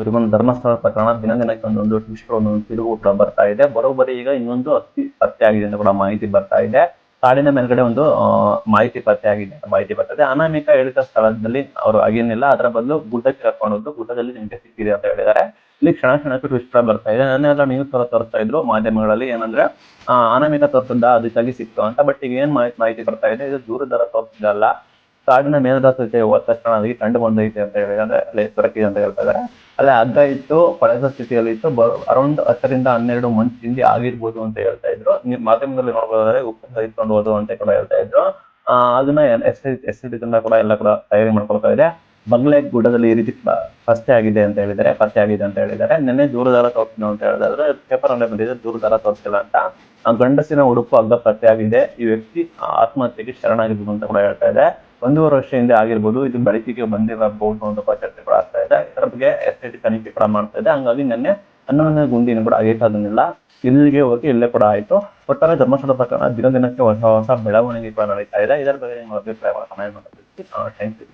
ಇವರಿಗೊಂದು ಧರ್ಮಸ್ಥಳ ಪ್ರಕರಣ ದಿನ ದಿನಕ್ಕೆ ಒಂದೊಂದು ಟ್ವಿಸ್ಟ್ ಒಂದೊಂದು ತಿರುವು ಕೂಡ ಬರ್ತಾ ಇದೆ. ಬರೋಬ್ಬರಿ ಈಗ ಇನ್ನೊಂದು ಅಸ್ಥಿ ಪತ್ತೆ ಆಗಿದೆ ಅಂತ ಕೂಡ ಮಾಹಿತಿ ಬರ್ತಾ ಇದೆ. ಕಾಡಿನ ಮೇಲ್ಗಡೆ ಒಂದು ಮಾಹಿತಿ ಪತ್ತೆ ಆಗಿದೆ, ಮಾಹಿತಿ ಬರ್ತದೆ. ಅನಾಮಿಕ ಹೇಳಿದ ಸ್ಥಳದಲ್ಲಿ ಅವರು ಆಗಿನಿಲ್ಲ, ಅದರ ಬದಲು ಗುಡ್ಡಕ್ಕೆ ಕರ್ಕೊಂಡು ಗುಡ್ಡದಲ್ಲಿ ನಿಮಗೆ ಸಿಕ್ಕಿದೆ ಅಂತ ಹೇಳಿದ್ದಾರೆ. ಇಲ್ಲಿ ಕ್ಷಣ ಕ್ಷಣಕ್ಕೆ ಟ್ವಿಸ್ಟ್ ಬರ್ತಾ ಇದೆ. ನನ್ನೆಲ್ಲ ನ್ಯೂಸ್ ತೋರಿಸ್ತಾ ಇದ್ರು ಮಾಧ್ಯಮಗಳಲ್ಲಿ, ಏನಂದ್ರೆ ಅನಾಮಿಕ ತೋರಿಸಿದ್ದ ಅದಕ್ಕಾಗಿ ಸಿಕ್ತು ಅಂತ. ಬಟ್ ಈಗ ಏನ್ ಮಾಹಿತಿ ಬರ್ತಾ ಇದೆ, ಇದು ದೂರದರ ತೋರಿಸಿದಲ್ಲ, ಕಾಡಿನ ಮೇಲ್ದಾಸತೆ ಹೋದ ತಕ್ಷಣ ಅದಕ್ಕೆ ಕಂಡು ಬಂದೈತೆ ಅಂತ ಹೇಳಿ, ಅಂದ್ರೆ ದೊರಕಿದೆ ಅಂತ ಹೇಳ್ತಾ ಇದ್ದಾರೆ. ಅಲ್ಲೇ ಹಗ್ಗ ಇತ್ತು, ಕೊಳೆದ ಸ್ಥಿತಿಯಲ್ಲಿ ಇತ್ತು, ಅರೌಂಡ್ 10 ರಿಂದ 12 ಮಂತ್ ಹಿಂದೆ ಆಗಿರ್ಬೋದು ಅಂತ ಹೇಳ್ತಾ ಇದ್ರು. ಮಾಧ್ಯಮದಲ್ಲಿ ನೋಡ್ಬೋದಾದ್ರೆ ಉಪ್ಪು ತೆಗೆದುಕೊಂಡು ಹೋದು ಅಂತ ಕೂಡ ಹೇಳ್ತಾ ಇದ್ರು. ಅದನ್ನ ಎಸ್ ಕೂಡ ಎಲ್ಲ ಕೂಡ ತಯಾರಿ ಮಾಡ್ಕೊಳ್ತಾ ಇದೆ. ಬಂಗ್ಲೆ ಗುಡ್ಡದಲ್ಲಿ ಈ ರೀತಿ ಪತ್ತೆ ಆಗಿದೆ ಅಂತ ಹೇಳಿದ್ದಾರೆ. ನಿನ್ನೆ ದೂರದಾರ ತೋರಿಸಿದ್ರು ಅಂತ ಹೇಳಿದ್ರೆ ಪೇಪರ್ ಅಲ್ಲೇ ಬಂದಿದೆ, ದೂರದಾರ ತೋರಿಸಿಲ್ಲ ಅಂತ. ಗಂಡಸಿನ ಉಡುಪು ಹಗ್ಗ ಪತ್ತೆ ಆಗಿದೆ. ಈ ವ್ಯಕ್ತಿ ಆತ್ಮಹತ್ಯೆಗೆ ಶರಣಾಗಿರ್ಬೋದು ಅಂತ ಕೂಡ ಹೇಳ್ತಾ ಇದೆ. 1.5 ವರ್ಷ ಹಿಂದೆ ಆಗಿರ್ಬೋದು, ಇದು ಬೆಳಕಿಗೆ ಬಂದಿರಬಹುದು ಅಂತ ಚರ್ಚೆ ಕೂಡ ಆಗ್ತಾ ಇದೆ. ಇದರ ಬಗ್ಗೆ SIT ತನಿಖೆ ಕೂಡ ಮಾಡ್ತಾ ಇದೆ. ಹಂಗಾಗಿ ನಿನ್ನೆ 11ನೇ ಗುಂಡಿನ ಕೂಡ ಆಗೇಟಾದನ್ನೆಲ್ಲ ಇಲ್ಲಿಗೆ ಹೋಗಿ ಇಲ್ಲೇ ಕೂಡ ಆಯ್ತು. ಒಟ್ಟಾರೆ ಧರ್ಮಸ್ಥಳ ಪ್ರಕರಣ ದಿನ ದಿನಕ್ಕೆ ಹೊಸ ಬೆಳವಣಿಗೆ ಕೂಡ ನಡೀತಾ ಇದೆ. ಇದರ ಬಗ್ಗೆ ನಿಮ್ಮ ಅಭಿಪ್ರಾಯವನ್ನು ಕಮೆಂಟ್ ಮಾಡಿ. Thank you.